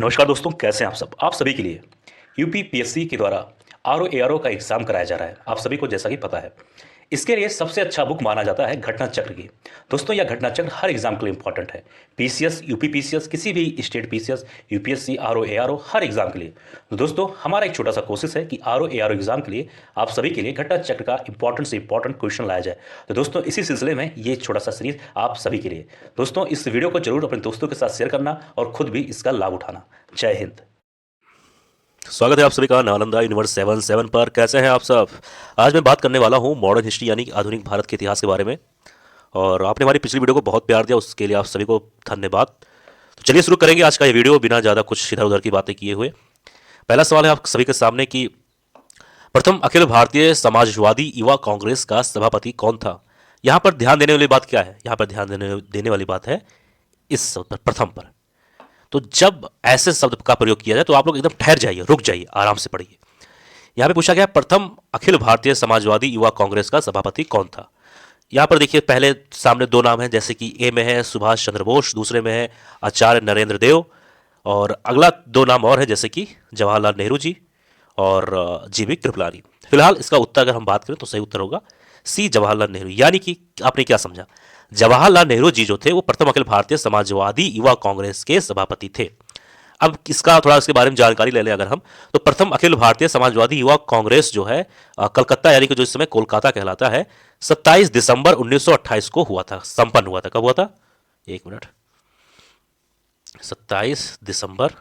नमस्कार दोस्तों, कैसे हैं आप सब। आप सभी के लिए यूपीपीएससी के द्वारा आरओ एआरओ का एग्जाम कराया जा रहा है। आप सभी को जैसा कि पता है, इसके लिए सबसे अच्छा बुक माना जाता है घटना चक्र की। दोस्तों, यह घटना चक्र हर एग्जाम के लिए इंपॉर्टेंट है। पीसीएस, यूपीपीसीएस, किसी भी state PCS, UPSC, RO ARO, हर एग्जाम के लिए। तो दोस्तों, हमारा एक छोटा सा कोशिश है कि आरओ एआरओ एग्जाम के लिए आप सभी के लिए घटना चक्र का इंपॉर्टेंट से इंपॉर्टेंट क्वेश्चन लाया जाए। तो दोस्तों, इसी सिलसिले में ये छोटा सा सीरीज आप सभी के लिए। दोस्तों, इस वीडियो को जरूर अपने दोस्तों के साथ शेयर करना और खुद भी इसका लाभ उठाना। जय हिंद। स्वागत है आप सभी का नालंदा यूनिवर्स 77 पर। कैसे हैं आप सब। आज मैं बात करने वाला हूं मॉडर्न हिस्ट्री यानी कि आधुनिक भारत के इतिहास के बारे में। और आपने हमारी पिछली वीडियो को बहुत प्यार दिया, उसके लिए आप सभी को धन्यवाद। तो चलिए शुरू करेंगे आज का ये वीडियो बिना ज़्यादा कुछ इधर उधर की बातें किए हुए। पहला सवाल है आप सभी के सामने कि प्रथम अखिल भारतीय समाजवादी युवा कांग्रेस का सभापति कौन था। यहाँ पर ध्यान देने वाली बात क्या है। यहाँ पर ध्यान देने वाली बात है इस शब्द पर, प्रथम पर। तो जब ऐसे शब्द का प्रयोग किया जाए तो आप लोग एकदम ठहर जाइए, रुक जाइए, आराम से पढ़िए। यहाँ पे पूछा गया प्रथम अखिल भारतीय समाजवादी युवा कांग्रेस का सभापति कौन था। यहाँ पर देखिए पहले सामने दो नाम हैं, जैसे कि ए में है सुभाष चंद्र बोस, दूसरे में है आचार्य नरेंद्र देव, और अगला दो नाम और है जैसे कि जवाहरलाल नेहरू जी और जीवी कृपलानी। फिलहाल इसका उत्तर अगर हम बात करें तो सही उत्तर होगा सी, जवाहरलाल नेहरू। यानी कि आपने क्या समझा, जवाहरलाल नेहरू जी जो थे वो प्रथम अखिल भारतीय समाजवादी युवा कांग्रेस के सभापति थे। अब इसका थोड़ा इसके बारे में जानकारी ले लें अगर हम, तो प्रथम अखिल भारतीय समाजवादी युवा कांग्रेस जो है कलकत्ता यानी कि जो इस समय कोलकाता कहलाता है, 27 दिसंबर 1928 को हुआ था, संपन्न हुआ था। कब हुआ था, एक मिनट, 27 दिसंबर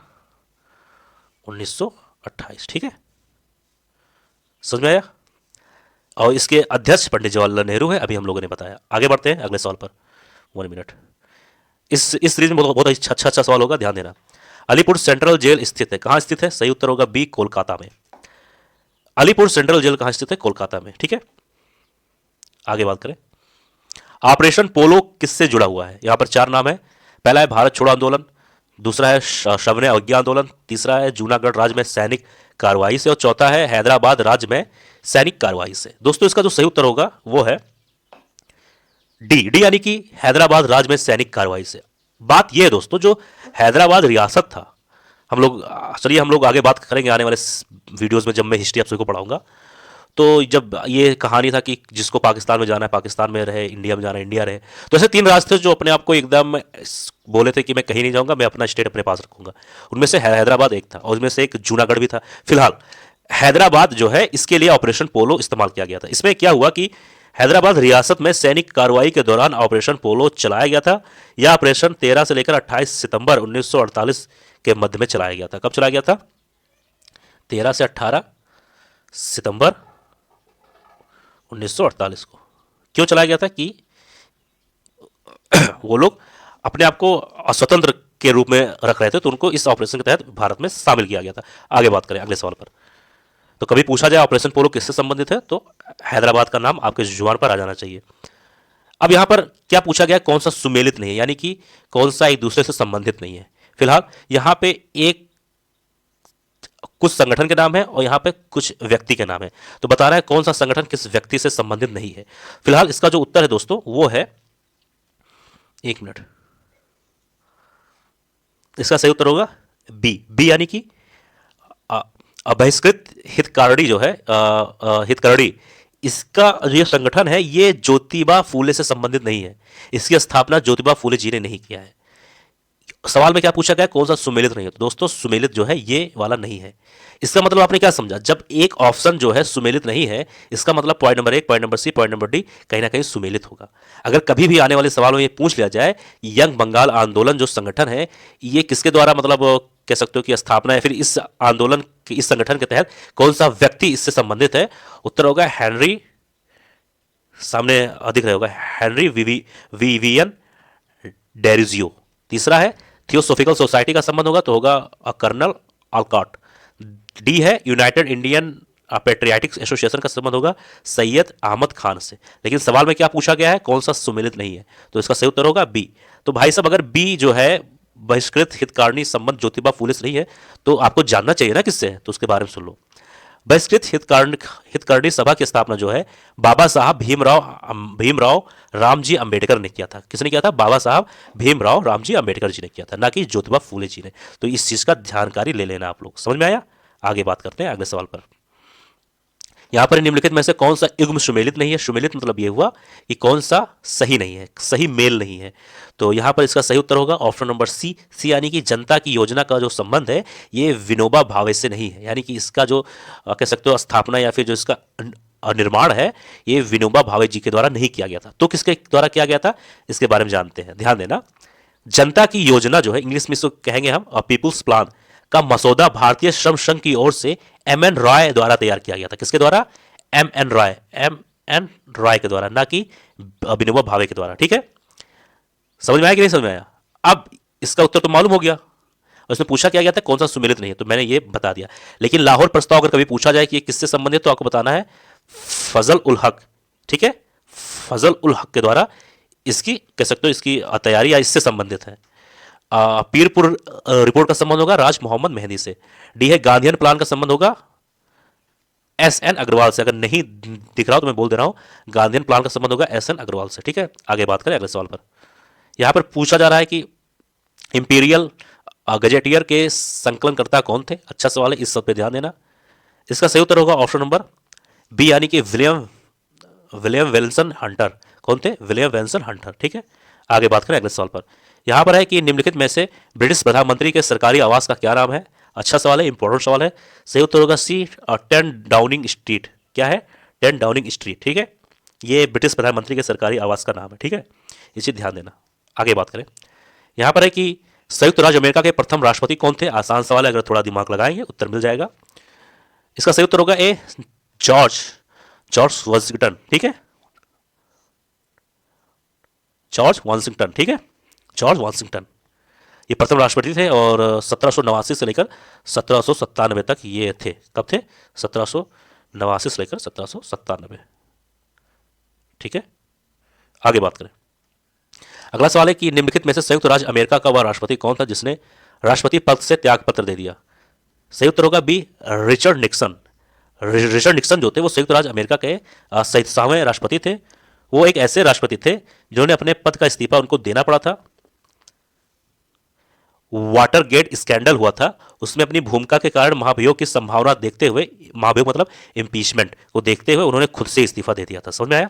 1928। ठीक है, समझ में आया। और इसके अध्यक्ष पंडित जवाहरलाल नेहरू है, अभी हम लोगों ने बताया। आगे बढ़ते हैं अगले सवाल पर। 1 मिनट। इस सीरीज में बहुत अच्छा सवाल होगा, ध्यान देना। अलीपुर सेंट्रल जेल स्थित है, कहां स्थित है। सही उत्तर होगा बी, कोलकाता में। अलीपुर सेंट्रल जेल कहां स्थित है, कोलकाता में। ठीक है, आगे बात करें। ऑपरेशन पोलो किससे जुड़ा हुआ है। यहां पर चार नाम है। पहला है भारत छोड़ो आंदोलन, दूसरा है शवने अवज्ञा आंदोलन, तीसरा है जूनागढ़ राज्य में सैनिक कार्रवाई से, और चौथा है हैदराबाद राज्य में सैनिक कार्रवाई से। दोस्तों, इसका जो सही उत्तर होगा वो है डी यानी कि हैदराबाद राज्य में सैनिक कार्रवाई से। बात यह है दोस्तों, जो हैदराबाद रियासत था, चलिए हम लोग आगे बात करेंगे आने वाले वीडियोस में, जब मैं हिस्ट्री आप सभी को पढ़ाऊंगा। तो जब ये कहानी था कि जिसको पाकिस्तान में जाना है पाकिस्तान में रहे, इंडिया में जाना है इंडिया रहे, तो ऐसे तीन रास्ते जो अपने आप को एकदम बोले थे कि मैं कहीं नहीं जाऊंगा, मैं अपना स्टेट अपने पास रखूंगा। उनमें से हैदराबाद एक था और उसमें से एक जूनागढ़ भी था। फिलहाल हैदराबाद जो है इसके लिए ऑपरेशन पोलो इस्तेमाल किया गया था। इसमें क्या हुआ कि हैदराबाद रियासत में सैनिक कार्रवाई के दौरान ऑपरेशन पोलो चलाया गया था। यह ऑपरेशन 13 से लेकर 28 सितंबर 1948 के मध्य में चलाया गया था। कब चलाया गया था, 13 से 18 सितंबर 1948 को। क्यों चलाया गया था कि वो लोग अपने आप को स्वतंत्र के रूप में रख रहे थे, तो उनको इस ऑपरेशन के तहत भारत में शामिल किया गया था। आगे बात करें अगले सवाल पर। तो कभी पूछा जाए ऑपरेशन पोलो किससे संबंधित है, तो हैदराबाद का नाम आपके जुबान पर आ जाना चाहिए। अब यहां पर क्या पूछा गया, कौन सा सुमेलित नहीं है, यानी कि कौन सा एक दूसरे से संबंधित नहीं है। फिलहाल यहां पे एक कुछ संगठन के नाम है और यहां पे कुछ व्यक्ति के नाम है, तो बता रहा है कौन सा संगठन किस व्यक्ति से संबंधित नहीं है। फिलहाल इसका जो उत्तर है दोस्तों वो है, एक मिनट, इसका सही उत्तर होगा बी यानी कि बहिष्कृत हितकारिणी जो है, हितकारिणी, इसका जो ये संगठन है ये ज्योतिबा फूले से संबंधित नहीं है। इसकी स्थापना ज्योतिबा फूले जी ने नहीं किया है। सवाल में क्या पूछा गया, कौन सा सुमेलित नहीं है, तो दोस्तों सुमेलित जो है ये वाला नहीं है। इसका मतलब आपने क्या समझा, जब एक ऑप्शन जो है सुमेलित नहीं है, इसका मतलब पॉइंट नंबर एक, point number C, point number D कहीं ना कहीं सुमेलित होगा। अगर कभी भी आने वाले सवालों में ये पूछ लिया जाए यंग बंगाल आंदोलन जो संगठन है ये किसके द्वारा मतलब कह सकते हो कि स्थापना है, फिर इस आंदोलन के इस संगठन के तहत कौन सा व्यक्ति इससे संबंधित है, उत्तर होगा हेनरी, सामने अधिक रहेगा हेनरी विवियन डेरिजियो। तीसरा है थियोसोफिकल सोसाइटी का संबंध होगा तो होगा कर्नल अल्कॉट। डी है यूनाइटेड इंडियन पेट्रियाटिक एसोसिएशन का संबंध होगा सैयद अहमद खान से। लेकिन सवाल में क्या पूछा गया है, कौन सा सुमेलित नहीं है, तो इसका सही उत्तर होगा बी। तो भाई साहब अगर बी जो है बहिष्कृत हितकारिणी संबंध ज्योतिबा फूले से नहीं है तो आपको जानना चाहिए ना किससे है, तो उसके बारे में सुन लो। बहिष्कृत हितकर्णी सभा की स्थापना जो है बाबा साहब भीमराव रामजी अंबेडकर ने किया था। किसने किया था? बाबा साहब भीमराव रामजी अंबेडकर जी ने किया था, ना कि ज्योतिबा फूले जी ने। तो इस चीज का जानकारी ले लेना आप लोग। समझ में आया? आगे बात करते हैं अगले सवाल पर। यहां पर निम्नलिखित में से कौन सा युग्म सुमेलित नहीं है? सुमेलित मतलब यह हुआ कि कौन सा सही नहीं है, सही मेल नहीं है। तो यहां पर इसका सही उत्तर होगा ऑप्शन नंबर सी। सी यानी कि जनता की योजना का जो संबंध है ये विनोबा भावे से नहीं है, यानी कि इसका जो कह सकते हो स्थापना या फिर जो इसका निर्माण है ये विनोबा भावे जी के द्वारा नहीं किया गया था। तो किसके द्वारा किया गया था इसके बारे में जानते हैं। ध्यान देना, जनता की योजना जो है इंग्लिश में इसको कहेंगे हम पीपुल्स प्लान का मसौदा भारतीय श्रम संघ की ओर से एम.एन. रॉय द्वारा तैयार किया गया था। किसके द्वारा? एम.एन. रॉय के द्वारा, ना कि विनोबा भावे के द्वारा। ठीक है, समझ में आया कि नहीं समझ में आया? अब इसका उत्तर तो मालूम हो गया। उसने पूछा क्या गया था, कौन सा सुमेलित नहीं है, तो मैंने ये बता दिया। लेकिन लाहौर प्रस्ताव अगर कभी पूछा जाए कि ये किससे संबंधित, तो आपको बताना है फजल उल हक। ठीक है, फजल उल हक के द्वारा इसकी कह सकते हो इसकी तैयारी या इससे संबंधित है। पीरपुर रिपोर्ट का संबंध होगा राज मोहम्मद मेहंदी से। डी है गांधीयन प्लान का संबंध होगा एस.एन. अग्रवाल से। अगर नहीं दिख रहा हो तो मैं बोल दे रहा हूं, गांधीयन प्लान का संबंध होगा एस.एन. अग्रवाल से। ठीक है, आगे बात करें अगले सवाल पर। यहां पर पूछा जा रहा है कि इंपीरियल गजेटियर के संकलनकर्ता कौन थे? अच्छा सवाल है, इस सब पे ध्यान देना। इसका सही उत्तर होगा ऑप्शन नंबर बी, यानी कि विलियम वेल्सन हंटर। कौन थे? William वेल्सन Hunter. ठीक है, आगे बात करें अगले सवाल पर। यहां पर है कि निम्नलिखित में से ब्रिटिश प्रधानमंत्री के सरकारी आवास का क्या नाम है? अच्छा सवाल है, इंपॉर्टेंट सवाल है। सही उत्तर होगा सी, 10 डाउनिंग स्ट्रीट। क्या है? 10 डाउनिंग स्ट्रीट। ठीक है, ये ब्रिटिश प्रधानमंत्री के सरकारी आवास का नाम है। ठीक है, इसे ध्यान देना। आगे बात करें, यहां पर है कि संयुक्त राज्य अमेरिका के प्रथम राष्ट्रपति कौन थे? आसान सवाल है, अगर थोड़ा दिमाग लगाएंगे उत्तर मिल जाएगा। इसका सही उत्तर होगा ए, जॉर्ज वाशिंगटन। ठीक है, जॉर्ज वाशिंगटन। ठीक है, जॉर्ज वाशिंगटन ये प्रथम राष्ट्रपति थे और 1789 से लेकर 1797 तक ये थे। कब थे? 1789 से लेकर 1797। ठीक है, आगे बात करें। अगला सवाल है कि निम्नलिखित में से संयुक्त राज्य अमेरिका का वह राष्ट्रपति कौन था जिसने राष्ट्रपति पद से त्याग पत्र दे दिया? सही उत्तर होगा B, Richard Nixon. Richard Nixon जो थे वो संयुक्त राज्य अमेरिका के 37वें राष्ट्रपति थे। वो एक ऐसे राष्ट्रपति थे जिन्होंने अपने पद का इस्तीफा उनको देना पड़ा था। वाटरगेट स्कैंडल हुआ था, उसमें अपनी भूमिका के कारण महाभियोग की संभावना देखते हुए, महाभियोग मतलब इम्पीचमेंट को देखते हुए उन्होंने खुद से इस्तीफा दे दिया था। समझ में आया?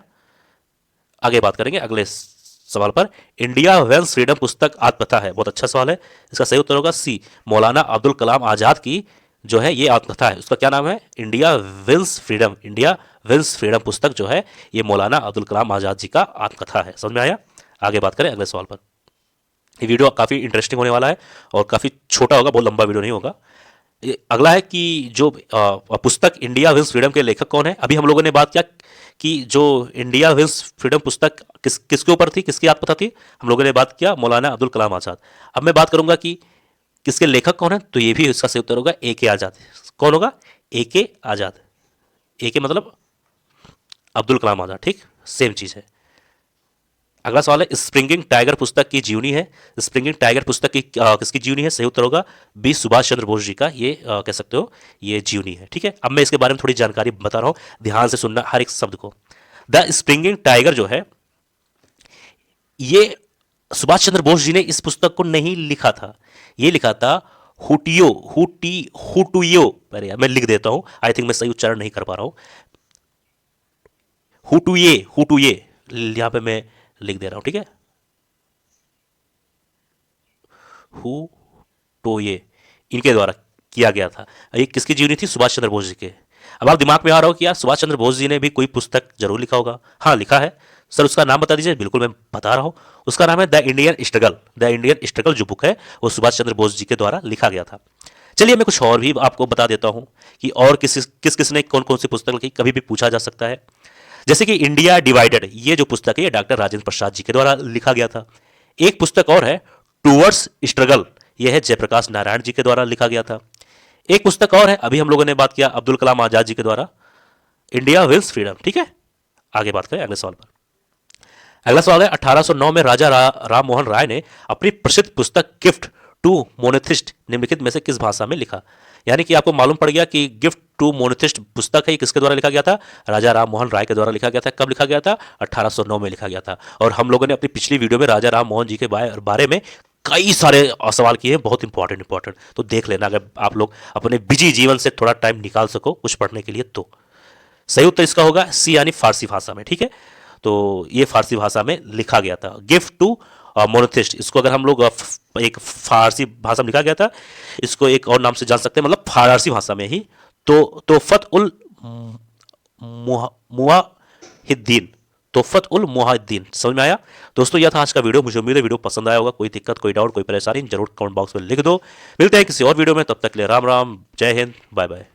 आगे बात करेंगे अगले सवाल पर। इंडिया वेंस फ्रीडम पुस्तक आत्मकथा है, बहुत अच्छा सवाल है। इसका सही उत्तर होगा सी, मौलाना अब्दुल कलाम आजाद की जो है ये आत्मकथा है। उसका क्या नाम है? India wins freedom. India wins freedom पुस्तक जो है ये मौलाना अब्दुल कलाम आजाद जी का आत्मकथा है। समझ में आया? आगे बात करें अगले सवाल पर। ये वीडियो काफ़ी इंटरेस्टिंग होने वाला है और काफ़ी छोटा होगा, बहुत लंबा वीडियो नहीं होगा। अगला है कि जो पुस्तक इंडिया विंस फ्रीडम के लेखक कौन है? अभी हम लोगों ने बात किया कि जो इंडिया विंस फ्रीडम पुस्तक किसके ऊपर थी, किसकी आत्मकथा थी? हम लोगों ने बात किया मौलाना अब्दुल कलाम आजाद। अब मैं बात करूंगा कि किसके लेखक कौन है, तो ये भी इसका सही उत्तर होगा ए के आजाद। कौन होगा? ए के आजाद। ए के मतलब अब्दुल कलाम आजाद। ठीक, सेम चीज है। अगला सवाल है स्प्रिंगिंग टाइगर पुस्तक की जीवनी है। स्प्रिंगिंग टाइगर पुस्तक की किसकी जीवनी है? सही उत्तर होगा बी, सुभाष चंद्र बोस जी का ये कह सकते हो ये जीवनी है। ठीक है, अब मैं इसके बारे में थोड़ी जानकारी बता रहा हूं, ध्यान से सुनना हर एक शब्द को। द स्प्रिंगिंग टाइगर जो है ये सुभाष चंद्र बोस जी ने इस पुस्तक को नहीं लिखा था, ये लिखा था हुटुयो। अरे मैं लिख देता हूं, आई थिंक मैं सही उच्चारण नहीं कर पा रहा हूं। हुटुये यहां पे मैं लिख दे रहा हूं। ठीक है, हुटोये इनके द्वारा किया गया था। ये किसकी जीवनी थी? सुभाष चंद्र बोस जी के। अब आप दिमाग में आ रहा हो कि यार सुभाष चंद्र बोस जी ने भी कोई पुस्तक जरूर लिखा होगा। हाँ लिखा है सर, उसका नाम बता दीजिए। बिल्कुल मैं बता रहा हूं, उसका नाम है the Indian struggle. The Indian struggle जो बुक है वो सुभाष चंद्र बोस जी के द्वारा लिखा गया था। चलिए मैं कुछ और भी आपको बता देता हूं कि और किस ने कौन कौन सी पुस्तक लिखी, कभी भी पूछा जा सकता है। जैसे कि इंडिया डिवाइडेड, ये जो पुस्तक है ये डॉक्टर राजेंद्र प्रसाद जी के द्वारा लिखा गया था। एक पुस्तक और है टूवर्ड्स स्ट्रगल, यह है जयप्रकाश नारायण जी के द्वारा लिखा गया था। एक पुस्तक और है, अभी हम लोगों ने बात किया अब्दुल कलाम आजाद जी के द्वारा, इंडिया विल्स फ्रीडम। ठीक है, आगे बात करें अगले सवाल पर। अगला सवाल है 1809 में राजा राम मोहन राय ने अपनी प्रसिद्ध पुस्तक गिफ्ट टू मोनोथिस्ट निम्नलिखित में से किस भाषा में लिखा। यानी कि आपको मालूम पड़ गया कि गिफ्ट टू मोनोथिस्ट पुस्तक है, किसके द्वारा लिखा गया था, राजा राम मोहन राय के द्वारा लिखा गया था। कब लिखा गया था, 1809 में लिखा गया था। और हम लोगों ने अपनी पिछली वीडियो में राजा राम मोहन जी के बारे में कई सारे सवाल किए हैं, बहुत इंपॉर्टेंट, तो देख लेना अगर आप लोग अपने बिजी जीवन से थोड़ा टाइम निकाल सको कुछ पढ़ने के लिए तो। सही उत्तर इसका होगा सी, यानी फारसी भाषा में। ठीक है, तो ये फारसी भाषा में लिखा गया था, गिफ्ट टू मोनोथिस्ट। इसको अगर हम लोग एक फारसी भाषा में लिखा गया था, इसको एक और नाम से जान सकते हैं, मतलब फारसी भाषा में ही तोहफत उल मुवाहिद्दीन, तोहफत उल मुवाहिद्दीन। समझ में आया दोस्तों? यह था आज का वीडियो। मुझे उम्मीद है वीडियो पसंद आया होगा। कोई दिक्कत, कोई डाउट, कोई परेशानी जरूर कमेंट बॉक्स में लिख दो। मिलते हैं किसी और वीडियो में, तब तक के लिए राम राम, जय हिंद, बाय बाय।